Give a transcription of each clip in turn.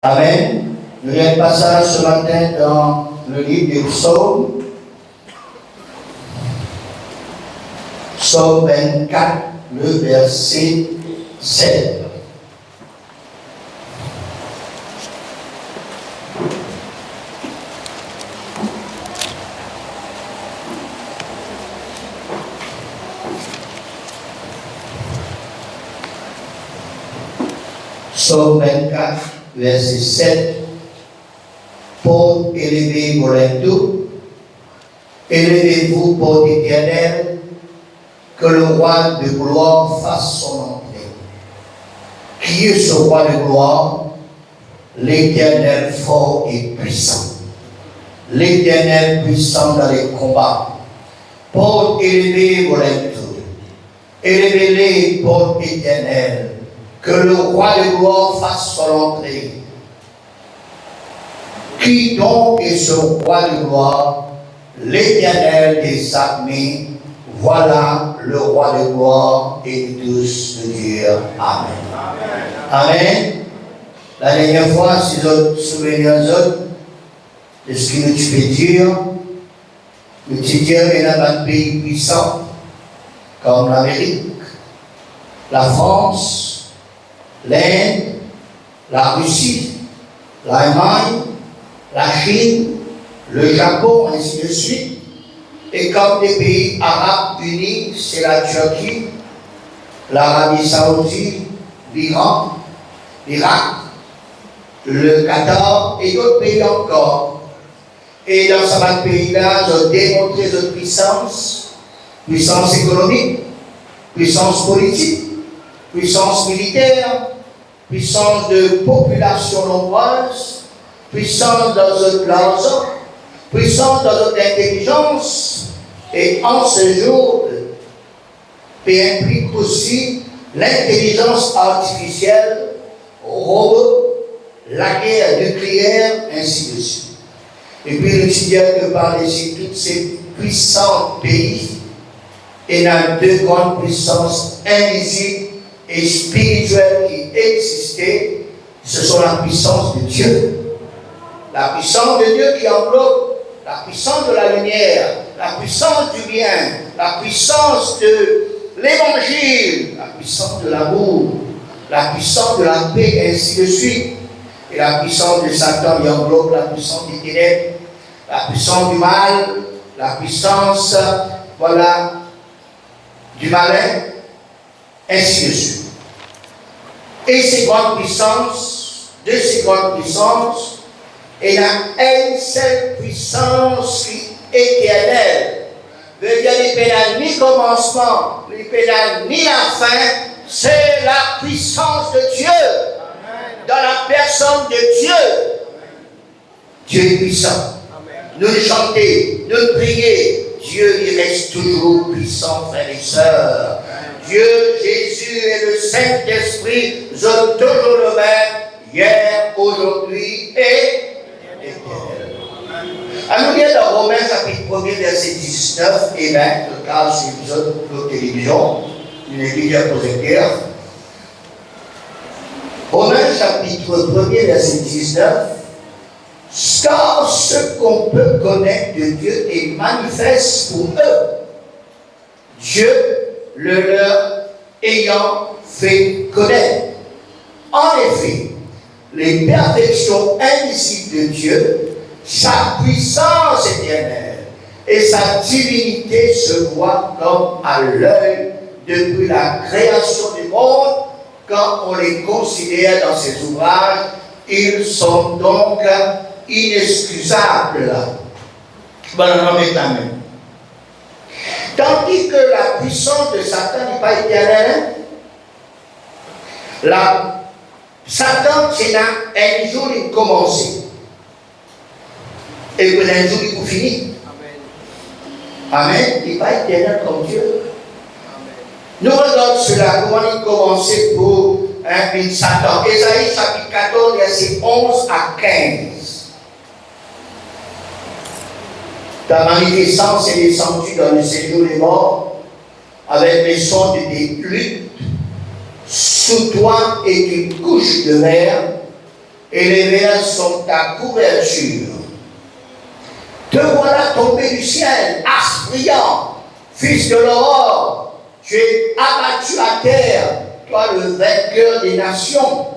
Amen. Nous allons passer ce matin dans le livre des psaumes. Psaume 24, le verset 7. Psaume 24, verset 7. Pour élever vos lèvres, élevez-vous pour l'Éternel, que le roi de gloire fasse son entrée. Qui est ce roi de gloire? L'Éternel fort et puissant. L'Éternel puissant dans les combats. Pour élever vos lèvres, élevez-les pour l'Éternel, que le roi de gloire fasse son entrée. Qui donc est ce roi de gloire? L'Éternel des armées. Voilà le roi de gloire, et tous de dire Amen. Amen. Amen. La dernière fois, si vous vous souvenez de ce que nous peux dire, nous te dire qu'il y a un pays puissant comme l'Amérique, la France, l'Inde, la Russie, l'Allemagne, la Chine, le Japon, ainsi de suite. Et comme des pays arabes unis, c'est la Turquie, l'Arabie Saoudite, l'Iran, l'Irak, le Qatar et d'autres pays encore. Et dans ce pays-là, ils ont démontré leur puissance économique, puissance politique, puissance militaire, puissance de population nombreuse, puissance dans notre l'argent, puissance dans notre intelligence, et en ce jour, implique aussi l'intelligence artificielle, robots, la guerre nucléaire, ainsi de suite. Et puis le Seigneur nous parle ici de tous ces puissants pays, et dans deux grandes puissances invisibles et spirituelles qui existaient, ce sont la puissance de Dieu. La puissance de Dieu qui enveloppe la puissance de la lumière, la puissance du bien, la puissance de l'évangile, la puissance de l'amour, la puissance de la paix, ainsi de suite. Et la puissance de Satan qui enveloppe la puissance des ténèbres, la puissance du mal, la puissance, voilà, du malin, ainsi de suite. Et ces grandes puissances, de ces grandes puissances, il y a une seule puissance qui est éternelle. Il n'y a ni commencement, ni la fin, c'est la puissance de Dieu. Dans la personne de Dieu. Dieu est puissant. Nous le chanter, nous prier. Dieu, il reste toujours puissant, frères et sœurs. Dieu, Jésus et le Saint-Esprit sont toujours le même, hier, aujourd'hui et alors, nous lisons dans Romains chapitre 1er, verset 19 et 20, le cas sur nos télévisions, une église projecteur. Romains chapitre 1er, verset 19. Car ce qu'on peut connaître de Dieu est manifeste pour eux, Dieu le leur ayant fait connaître. En effet, les perfections invisibles de Dieu, sa puissance éternelle et sa divinité se voient comme à l'œil depuis la création du monde. Quand on les considère dans ses ouvrages, ils sont donc inexcusables. Tandis que la puissance de Satan n'est pas éternelle, Satan, c'est un jour il commence. Et puis un jour il finit. Amen. Il n'est pas éternel comme Dieu. Nous regardons cela, comment il commençait pour Satan. Ésaïe chapitre 14, verset 11 à 15. Ta magnificence est descendue dans le séjour des morts, avec les sons des luttes. Sous toi est une couche de verre, et les vers sont ta couverture. Te voilà tombé du ciel, astre brillant, fils de l'aurore. Tu es abattu à terre, toi le vainqueur des nations.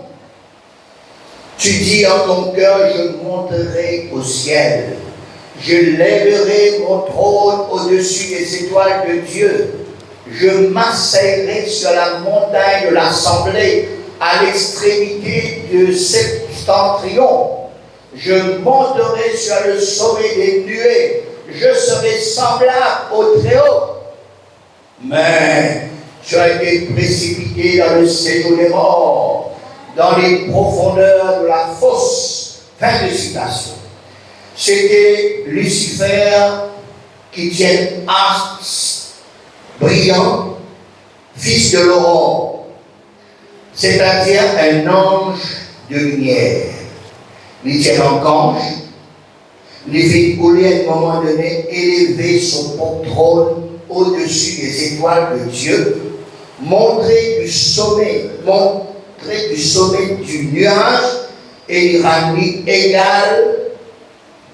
Tu dis en ton cœur, je monterai au ciel. Je lèverai mon trône au-dessus des étoiles de Dieu. Je m'asseillerai sur la montagne de l'assemblée, à l'extrémité de septentrion. Je monterai sur le sommet des nuées. Je serai semblable au Très-Haut. Mais tu as été précipité dans le séjour des morts, dans les profondeurs de la fosse. Fin de citation. C'était Lucifer qui tient astre brillant, fils de l'aurore, c'est-à-dire un ange de lumière. Il tient un ange, il fait couler à un moment donné, élever son trône au-dessus des étoiles de Dieu, montrer du sommet du nuage et il ramener égal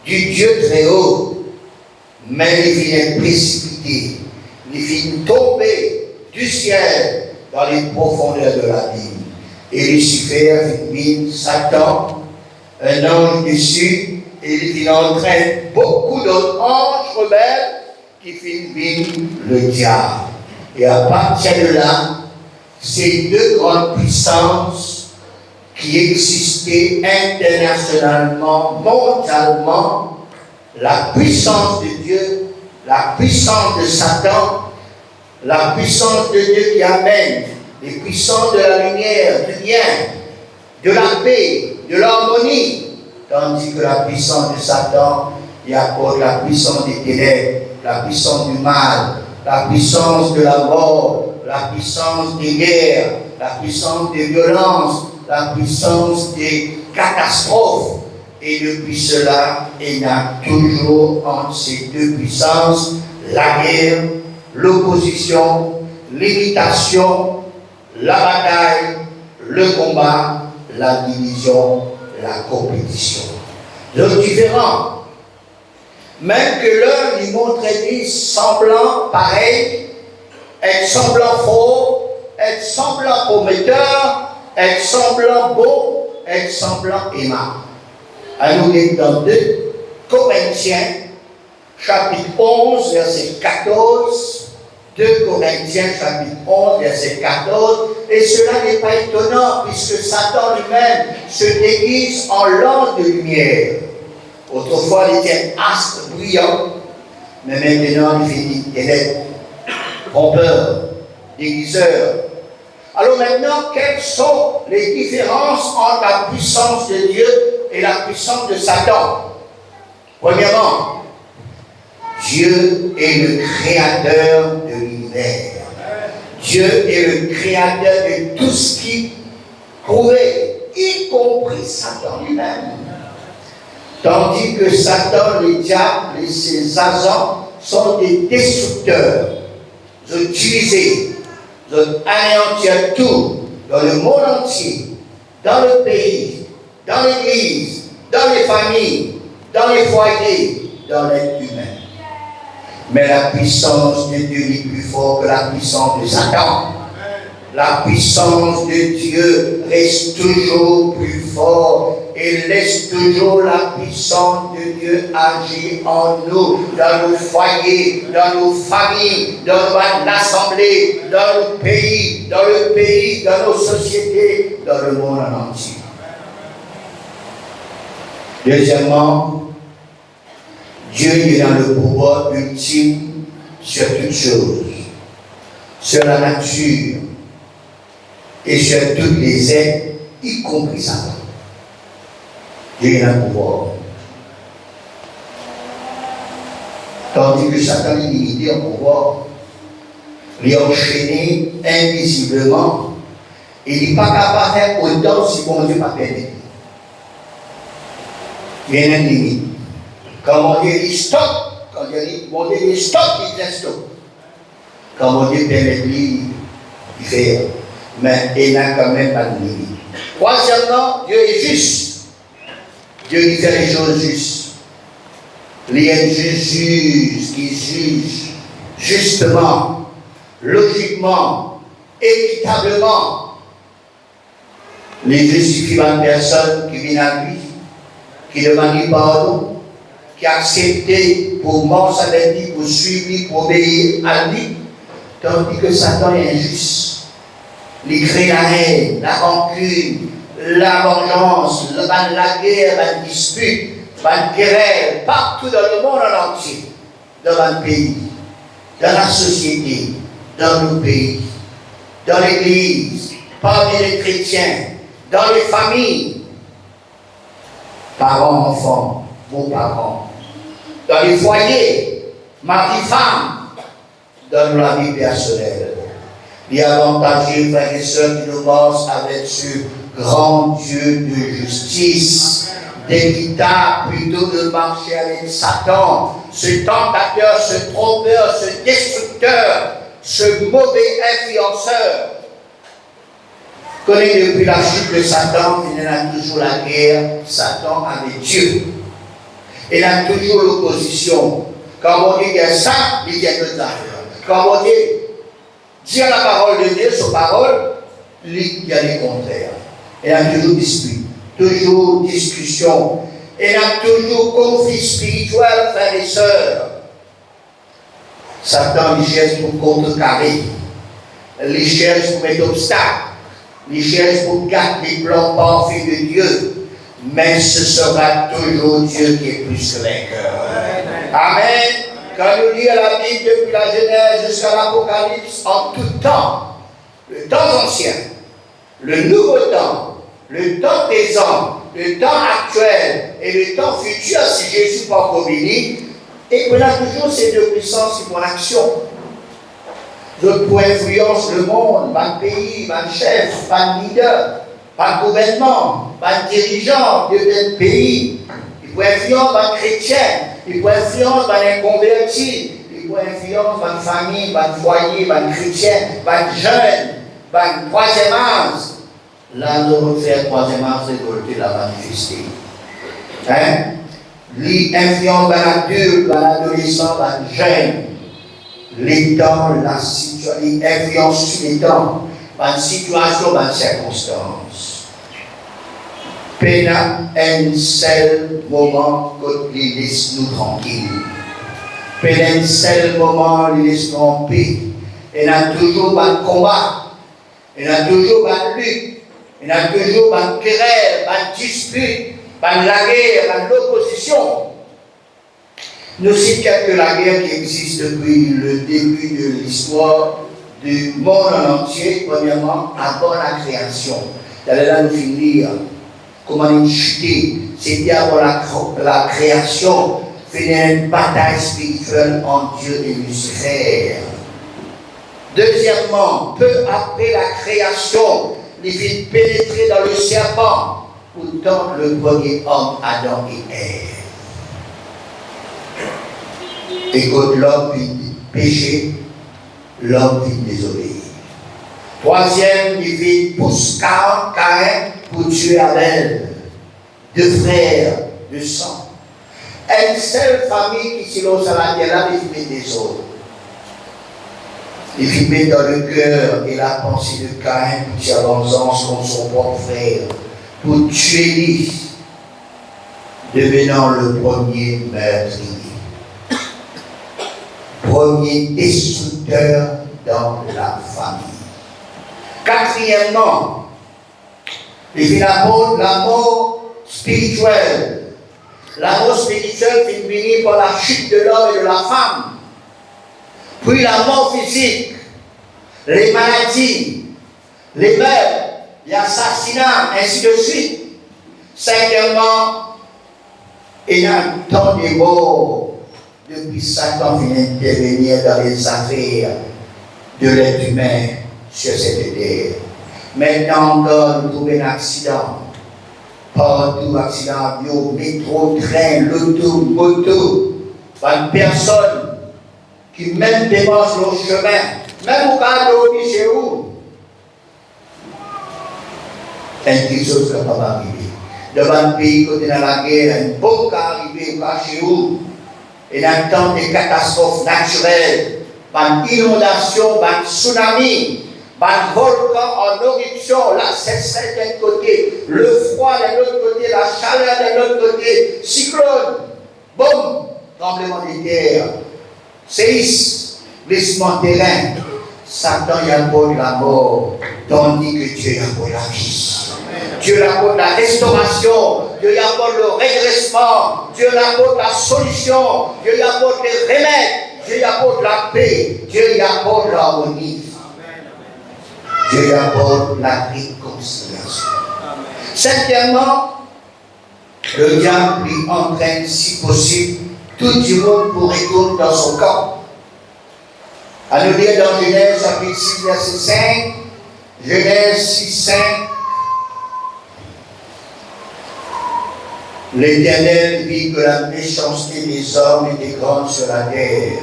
du Dieu très haut. Mais il vient précipiter, il vient tomber du ciel dans les profondeurs de l'abîme. Et Lucifer vient Satan, un ange dessus, et il entraîne beaucoup d'autres anges rebelles qui finissent le diable. Et à partir de là, ces deux grandes puissances qui existaient internationalement, mondialement, la puissance de Dieu, la puissance de Satan, la puissance de Dieu qui amène les puissances de la lumière, du bien, de la paix, de l'harmonie, tandis que la puissance de Satan y apporte la puissance des ténèbres, la puissance du mal, la puissance de la mort, la puissance des guerres, la puissance des violences, la puissance des catastrophes. Et depuis cela, il y a toujours entre ces deux puissances la guerre, l'opposition, l'imitation, la bataille, le combat, la division, la compétition. Donc différent. Même que l'un lui montrait des semblants pareils, être semblant faux, être semblant prometteur, être semblant beau, être semblant aimable. À nous lire dans 2 Corinthiens, chapitre 11, verset 14. 2 Corinthiens, chapitre 11, verset 14. Et cela n'est pas étonnant, puisque Satan lui-même se déguise en lampe de lumière. Autrefois, il était astre brillant, mais maintenant, il finit ténèbres, trompeur, déguiseur. Alors maintenant, quelles sont les différences entre la puissance de Dieu et la puissance de Satan? Premièrement, Dieu est le créateur de l'univers. Dieu est le créateur de tout ce qui pourrait, y compris Satan lui-même. Tandis que Satan, les diables et ses agents sont des destructeurs. Ils ont utilisé, ils ont anéanti tout dans le monde entier, dans le pays, dans l'église, dans les familles, dans les foyers, dans l'être humain. Mais la puissance de Dieu est plus forte que la puissance de Satan. La puissance de Dieu reste toujours plus forte et laisse toujours la puissance de Dieu agir en nous, dans nos foyers, dans nos familles, dans l'assemblée, dans le pays, dans nos sociétés, dans le monde en entier. Deuxièmement, Dieu est dans le pouvoir ultime sur toutes choses, sur la nature et sur tous les êtres, y compris Satan. Dieu est dans le pouvoir. Tandis que Satan est limité en pouvoir, il est enchaîné invisiblement, et il n'est pas capable de faire autant si bon Dieu n'a pas permis. Il y a une limite. Quand Dieu dit stop, quand Dieu dit stop, il dit stop. Quand Dieu permet lui, il fait. Mais il n'a quand même pas de limite. Troisièmement, Dieu est juste. Dieu qui fait les choses justes. Il y a un juge qui juge justement, logiquement, équitablement. Les justifie une personne qui vient à lui, qui demande pardon, qui a accepté pour mort avec lui, pour suivre lui, pour obéir à lui, tandis que Satan est injuste. Il crée la haine, la rancune, la vengeance, la guerre, la dispute, la querelle, partout dans le monde entier, dans le pays, dans la société, dans nos pays, dans l'église, parmi les chrétiens, dans les familles, parents, enfants, beaux-parents, dans les foyers, mari, femme, dans la vie personnelle. Il est avantageux, frères et sœurs, qui nous marchent avec ce grand Dieu de justice, d'équitable, plutôt de marcher avec Satan, ce tentateur, ce trompeur, ce destructeur, ce mauvais influenceur. Connaît depuis la chute de Satan, il y a toujours la guerre, Satan avec Dieu. Il a toujours l'opposition. Quand on dit qu'il y a ça, il y a d'autres affaires. Quand on dit dire la parole de Dieu, sa parole, il y a les contraires. Il y a toujours dispute, toujours discussion. Il y a toujours conflit spirituel, frères et sœurs. Satan, il cherche pour contrecarrer. Il cherche pour mettre obstacle. Il cherche pour garder les plans parfaits de Dieu. Mais ce sera toujours Dieu qui est plus que vainqueur. Amen. Quand nous lisons la Bible depuis la Genèse jusqu'à l'Apocalypse, en tout temps, le temps ancien, le nouveau temps, le temps présent, le temps actuel et le temps futur, si Jésus n'est pas encore béni, et qu'on a toujours ces deux puissances qui font l'action. D'autres pour influence le monde, pas de pays, pas de chef, pas de leader, pas de gouvernement, pas de dirigeant de pays. Il faut influence dans les chrétiens, il faut influence dans les convertis, il faut influence dans les familles, dans les foyers, dans les chrétiens, dans les jeunes, dans le troisième âge. Là, nous allons faire le troisième âge révolté, la manifester. Hein? L'influence dans l'adulte, dans l'adolescent, dans le jeune. Les temps, la situation, l'influence sur les temps, dans la situation, dans les circonstances. Pénal un seul moment que il laisse nous tranquilles. Pénal un seul moment il laisse nous en paix. Il y a toujours un combat. Il y a toujours une lutte. Il y a toujours une querelle, une dispute, une guerre, une opposition. Nous citons que la guerre qui existe depuis le début de l'histoire du monde entier, premièrement, avant la création. D'aller là nous finir. Comment il chutait, c'était avant la création, faisait une bataille spirituelle entre Dieu et Lucifer. Deuxièmement, peu après la création, il fit pénétrer dans le serpent pour tendre le premier homme, Adam et Ève. Et quand l'homme vit péché, l'homme vit désobéir. Troisième, il fit pousse Caïn pour tuer Abel, deux frères de sang. Une seule famille qui s'élance à la terre, là, il fit des autres. Il fit dans le cœur et la pensée de Caïn pour tirer vengeance contre son propre frère, pour tuer lui, devenant le premier meurtrier. Premier destructeur dans la famille. Quatrièmement, il fit la mort spirituelle. La mort spirituelle fut finie par la chute de l'homme et de la femme. Puis la mort physique, les maladies, les meurtres, les assassinats, ainsi de suite. Cinquièmement, il y a un temps de mort. Depuis Satan vient intervenir dans les affaires de l'être humain sur cette terre. Maintenant encore, nous trouvons un accident. Partout, accident avion, métro, train, l'auto, moto. Pas une personne qui même démarche le chemin, même au cas de chez vous. Quelque chose ne peut pas arriver. devant un pays côté dans la guerre, une bombe qui arrive chez vous, et dans le temps des catastrophes naturelles, une inondation, un tsunami, un volcan en éruption, la sécheresse d'un côté, le froid de l'autre côté, la chaleur de l'autre côté, cyclone, boum, tremblement de terre, séisme, glissement de terrain. Satan y apporte la mort, tandis que Dieu y apporte la vie. Dieu y apporte la restauration, Dieu y apporte le redressement, Dieu y apporte la solution, Dieu y apporte les remèdes, Dieu y apporte la paix, Dieu y apporte l'harmonie. Dieu y apporte la réconciliation. Cinquièmement, le diable lui entraîne, si possible, tout le monde pour retourner dans son camp. À nous lire dans Genèse chapitre 6, verset 5, Genèse 6, 5. L'Éternel vit que la méchanceté des hommes était grande sur la terre,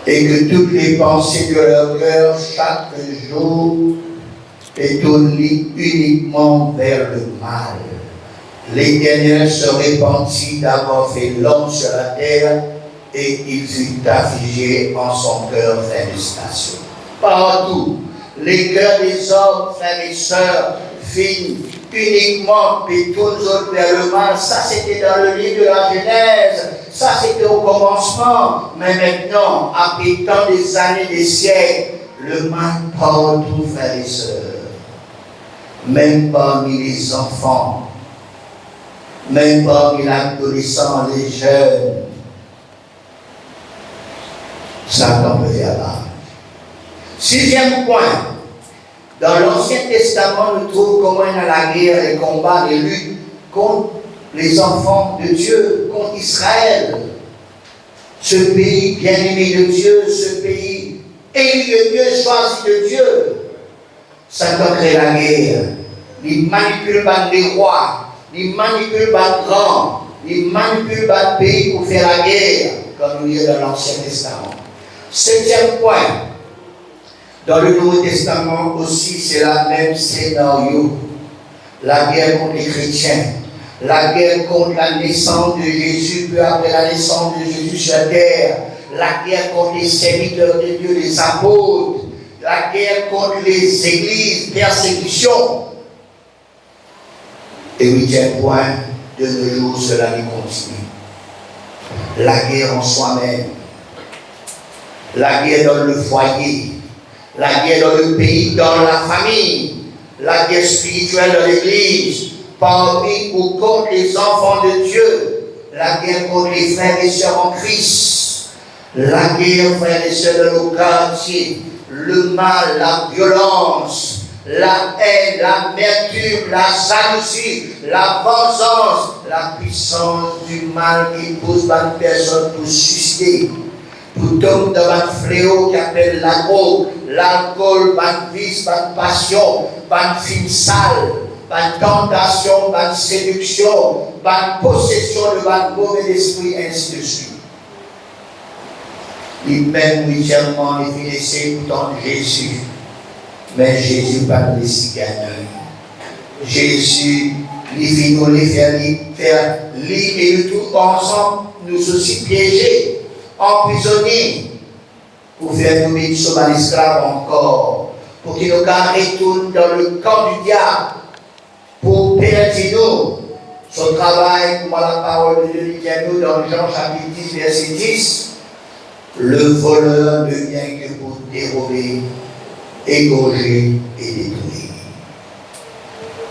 et que toutes les pensées de leur cœur chaque jour est tournées uniquement vers le mal. L'Éternel se repentit d'avoir fait l'homme sur la terre, et il fut affligé en son cœur, frères et sœurs. Partout, les cœurs des hommes, frères et sœurs, finissent uniquement et tous vers le mal. Ça, c'était dans le livre de la Genèse. Ça, c'était au commencement. Mais maintenant, après tant des années, des siècles, le mal partout, frères et sœurs. Même parmi les enfants, même parmi les adolescents, les jeunes. Satan peut faire mal. Sixième point. Dans l'Ancien Testament, nous trouvons comment dans la guerre, les combats, les luttes contre les enfants de Dieu, contre Israël. Ce pays bien-aimé de Dieu, ce pays élu de Dieu, choisi de Dieu. Satan crée la guerre. Il manipule les rois, il manipule les grands, il manipule les pays pour faire la guerre, comme nous lisons dans l'Ancien Testament. Septième point. Dans le Nouveau Testament aussi, c'est le même scénario. La guerre contre les chrétiens, la guerre contre la naissance de Jésus, peu après la naissance de Jésus sur la terre, la guerre contre les serviteurs de Dieu, les apôtres, la guerre contre les églises, persécution. Et huitième point, de nos jours, cela continue. La guerre en soi-même, la guerre dans le foyer, la guerre dans le pays, dans la famille, la guerre spirituelle dans l'église, parmi ou contre les enfants de Dieu, la guerre contre les frères et sœurs en Christ, la guerre, frères et sœurs, dans nos quartiers, le mal, la violence, la haine, l'amertume, la jalousie, la vengeance, la puissance du mal qui pousse une personne pour suicider. Pour tomber dans un fléau qui appelle l'alcool, un vice, une passion, une film sale, une tentation, une séduction, une possession de un mauvais esprit, ainsi de suite. Il même huitièmement, il finissait pourtant Jésus. Mais Jésus pas de cigagneux. Jésus, il finit nous les faire et nous tous ensemble, nous aussi piégés. Emprisonnés pour faire nous mettre sur un esclave encore, pour qu'il nous retourne dans le camp du diable, pour perdre nous son travail, comme la parole de Dieu dit à nous dans Jean chapitre 10, verset 10. Le voleur ne vient que pour dérober, égorger et détruire.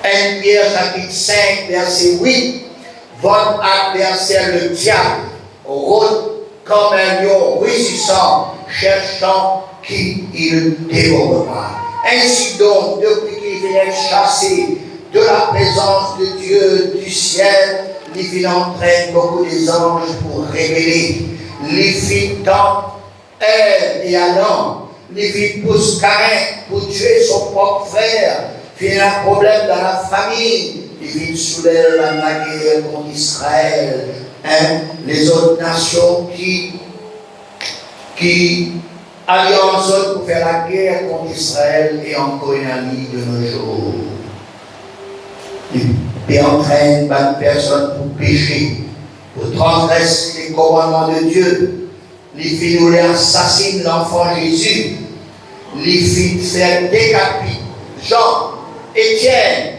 1 Pierre chapitre 5, verset 8. Votre adversaire, le diable, rôde comme un lion rugissant, cherchant qui il dévorera. Ainsi donc, depuis qu'il vient chasser de la présence de Dieu du ciel, il entraîne beaucoup des anges pour révéler. Les filles dans Ève et Adam, les filles poussent Caïn pour tuer son propre frère. Il y a un problème dans la famille. Les filles soulèvent la guerre contre Israël. Les autres nations qui allient ensemble pour faire la guerre contre Israël et encore une amie de nos jours. et entraîne une personne pour pécher, pour transgresser les commandements de Dieu. Les filles nous assassinent l'enfant Jésus. Les filles faire décapiter Jean, Étienne.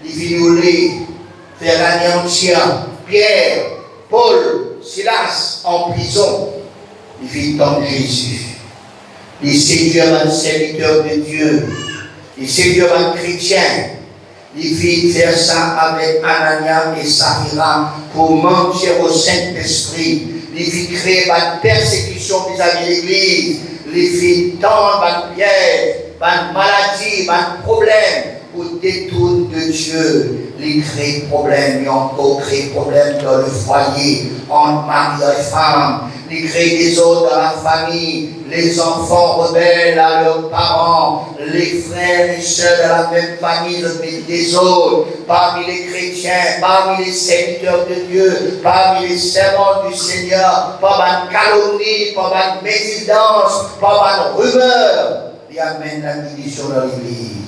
Les filles nous faire anéantir Pierre, Paul, Silas en prison. Les filles tombent Jésus. Les séduire un serviteur de Dieu. Les séduire un chrétien. Les filles faire ça avec Anania et Saphira pour mentir au Saint-Esprit. Les filles créer une persécution vis-à-vis de l'Église. Les filles tendent un piège, une maladie, un problème pour détourner de Dieu. Les créer problème, et encore créer problème dans le foyer, entre mari et femme. Les créer des autres dans la famille, les enfants rebelles à leurs parents, les frères et sœurs de la même famille des autres, parmi les chrétiens, parmi les serviteurs de Dieu, parmi les servants du Seigneur, par une calomnie, par une médisance, par une rumeur, il amène la division dans l'Église.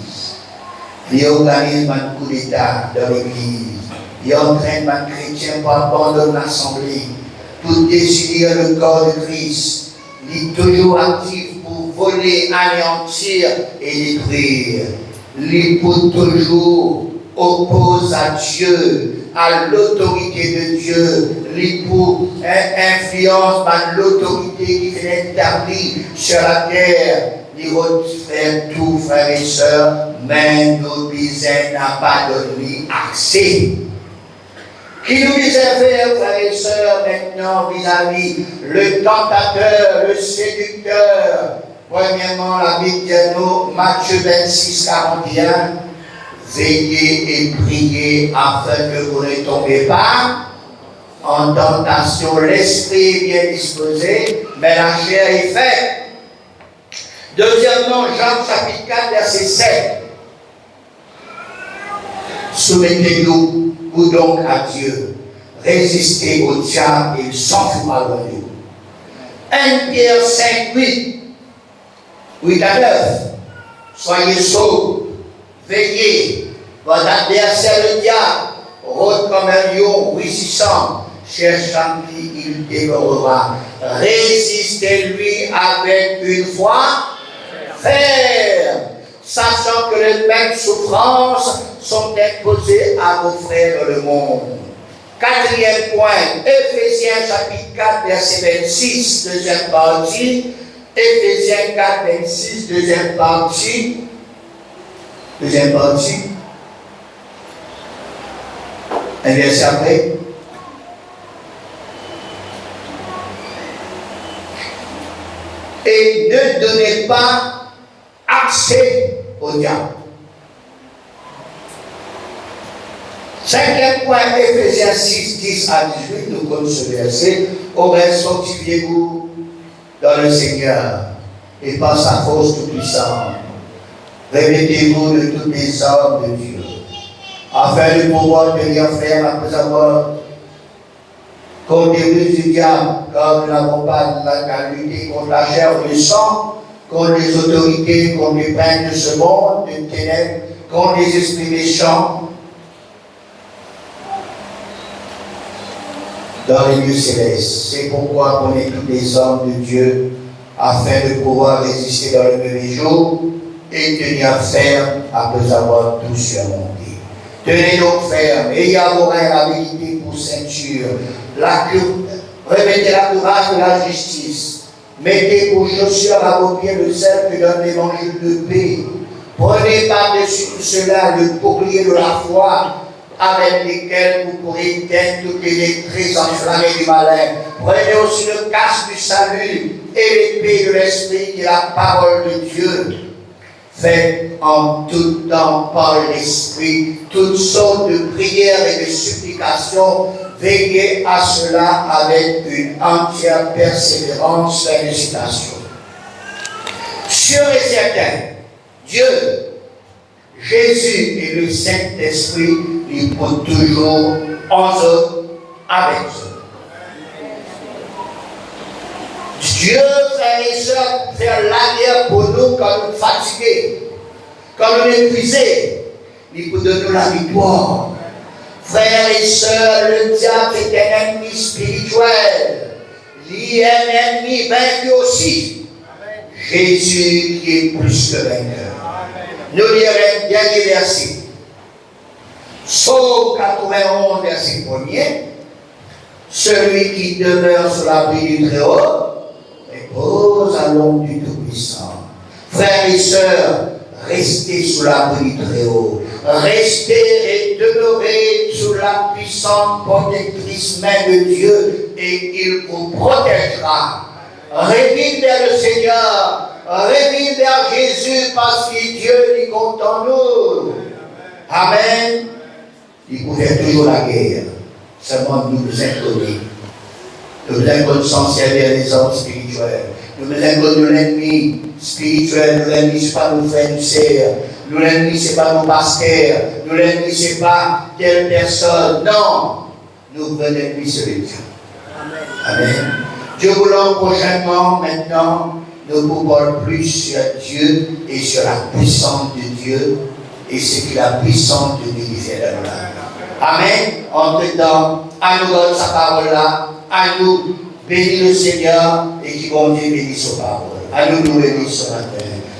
Il organise un coup d'État dans l'Église. Il entraîne un chrétien pour abandonner l'Assemblée, pour désunir le corps de Christ. Il est toujours actif pour voler, anéantir et détruire. Il pour toujours oppose à Dieu, à l'autorité de Dieu. Il pour influence par l'autorité qui est établie sur la terre. Il va faire tout, frères et sœurs, mais nos bisains n'a pas donné accès. Qui nous disait faire, frères et sœurs, maintenant vis-à-vis le tentateur, le séducteur. Premièrement, la Bible dit nous, Matthieu 26, 41, veillez et priez afin que vous ne tombez pas en tentation. L'esprit est bien disposé, mais la chair est faite. Deuxièmement, Jean chapitre 4, verset 7. Soumettez-nous donc à Dieu, résistez au diable et il s'enfuira de nous. 1 Pierre 5, 8 à 9. Soyez sauvés, veillez, votre adversaire le diable rôde comme un lion rugissant, cherchant qui il dévorera. Résistez-lui avec une foi ferme, sachant que les mêmes souffrances sont imposées à vos frères dans le monde. Quatrième point, Éphésiens chapitre 4, verset 26, deuxième partie. Éphésiens 4, 26, deuxième partie. Deuxième partie. Un verset après. Et ne donnez pas accès au diable. Cinquième point, Éphésiens 6, 10 à 18, nous connaissons ce verset. Au reste, fortifiez-vous dans le Seigneur et par sa force toute puissante. Revêtez-vous de toutes les armes de Dieu, afin de pouvoir tenir ferme après avoir contre les ruses du diable, car nous n'avons pas la lutter contre la chair ou le sang, contre les autorités, contre les princes de ce monde, de ténèbres, contre les esprits méchants dans les lieux célestes. C'est pourquoi on est toutes les armes de Dieu, afin de pouvoir résister dans le mauvais jour et tenir ferme après avoir tout surmonté. Tenez donc ferme, ayez à vos reins la vérité pour ceinture, remettez la courage de la justice, mettez pour chaussures à vos pieds le sel que donne l'évangile de paix. Prenez par-dessus tout cela le bouclier de la foi, avec lesquels vous pourrez éteindre toutes les électrices enflammées du malin. Prenez aussi le casque du salut et l'épée de l'esprit qui est la parole de Dieu. Faites en tout temps par l'esprit toutes sortes de prières et de supplications. Veillez à cela avec une entière persévérance. Fin de citation. Sûr et certain, Dieu, Jésus et le Saint-Esprit, ils sont toujours en eux, avec eux. Dieu, frères et sœurs, fait la guerre pour nous quand nous sommes fatigués, quand nous sommes épuisés. Il peut donner la victoire. Frères et sœurs, le diable est un ennemi spirituel. Il est un ennemi vaincu aussi. Jésus qui est plus que vainqueur. Nous lirons un dernier verset. Psaume 91, verset 1er. Celui qui demeure sous l'abri du Très-Haut repose à l'ombre du Tout-Puissant. Frères et sœurs, restez sous l'abri du Très-Haut. Restez et demeurez sous la puissante protectrice main de Dieu et il vous protégera. Reviens vers le Seigneur, reviens vers Jésus parce que Dieu dit compte en nous. Amen. Il pouvait toujours la guerre. Seulement nous inconnus. Nous inconnus servir les hommes spirituels. Nous inconnus l'ennemi spirituel. Nous l'ennemi, ce n'est pas nos frères du cerf. Nous l'ennemi, ce n'est pas nos pasteurs. Nous l'ennemi, ce n'est pas telle personne. Non. Nous venons l'ennemi, c'est le Dieu. Amen. Dieu voulant prochainement, maintenant, nous pouvons plus sur Dieu et sur la puissance de Dieu et ce que la puissance de Dieu fait dans l'âme. Amen. Entre-temps, à nous donner sa parole-là, à nous bénir le Seigneur et qui bon Dieu bénisse sa parole. À nous bénir ce matin.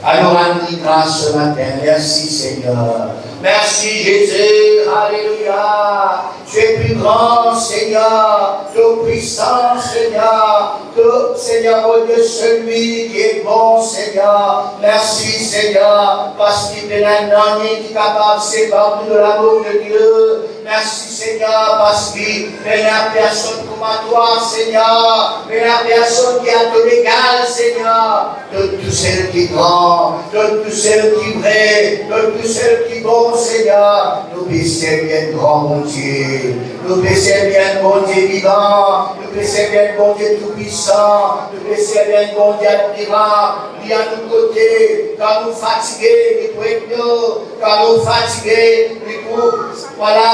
À nous rendre grâce ce matin. Merci Seigneur. Merci Jésus. Alléluia. Tu es plus grand Seigneur. Tout puissant Seigneur. Tout Seigneur, oh Dieu, celui qui est bon Seigneur. Merci Seigneur. Parce qu'il est un homme qui est capable de s'épargner de l'amour de Dieu. Merci Seigneur, parce qu'il n'y a personne comme à toi, Seigneur. Il n'y a personne qui a ton égal, Seigneur. De tous ceux qui est grand, de tous ceux qui est vrai, de tous ceux qui est bon, Seigneur. Nous baissons bien grand, mon Dieu. Nous baissons bien bon Dieu vivant. Nous baissons bien bon Dieu tout-puissant. Nous baissons bien bon Dieu admirant. Il y a nos côtés, quand nous fatigués, nous pouvons quand nous fatigués, nous pouvons, voilà,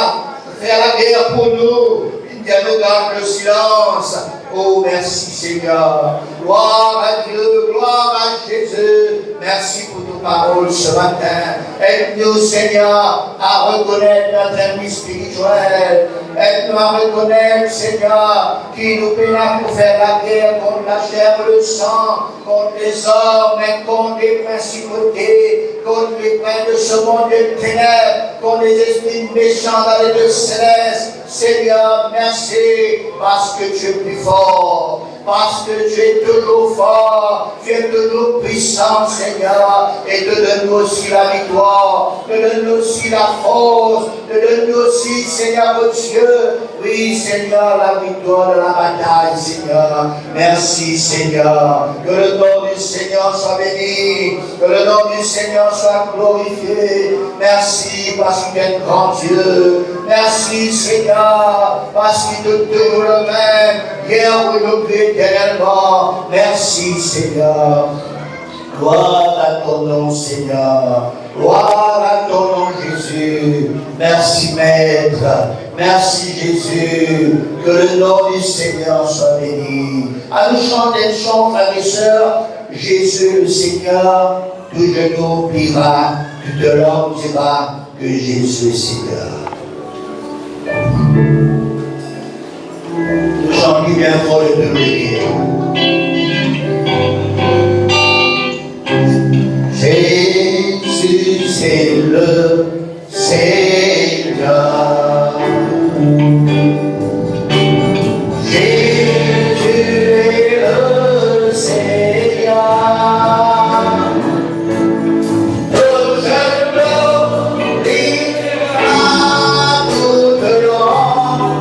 faire la guerre pour nous. Il nous garde le silence. Oh, merci Seigneur. Gloire à Dieu, gloire à Jésus. Merci pour nos paroles ce matin. Aide-nous, Seigneur, à reconnaître notre ennemi spirituel. Aide-nous à reconnaître, Seigneur, qui nous pénale pour faire la guerre contre la chair et le sang, contre les hommes, et contre les principautés, contre les princes de ce monde de ténèbres, contre les esprits méchants dans les lieux célestes. Seigneur, merci, parce que tu es plus fort. Parce que tu es toujours fort, tu es toujours puissant, Seigneur, et te donne aussi la victoire, te donne aussi la force, te donne aussi, Seigneur, mon Dieu, oui, Seigneur, la victoire de la bataille, Seigneur. Merci, Seigneur. Que le nom du Seigneur soit béni, que le nom du Seigneur soit glorifié. Merci parce qu'il est grand Dieu. Merci, Seigneur, parce qu'il est toujours le même, hier, aujourd'hui, éternellement. Merci, Seigneur. Gloire à ton nom, Seigneur. Gloire à ton nom, Jésus. Merci, Maître. Merci, Jésus. Que le nom du Seigneur soit béni. À nous chanter le chant, frères et sœurs. Jésus, le Seigneur, tout genou pliera, toute langue dira que Jésus est Seigneur. Nous chantons bien fort le premier. Jésus, c'est le Seigneur. Jésus est le Seigneur. Tout genou pliera, toute langue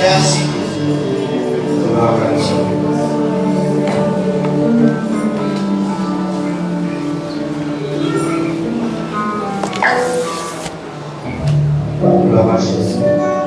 Merci. Gloire à Jésus.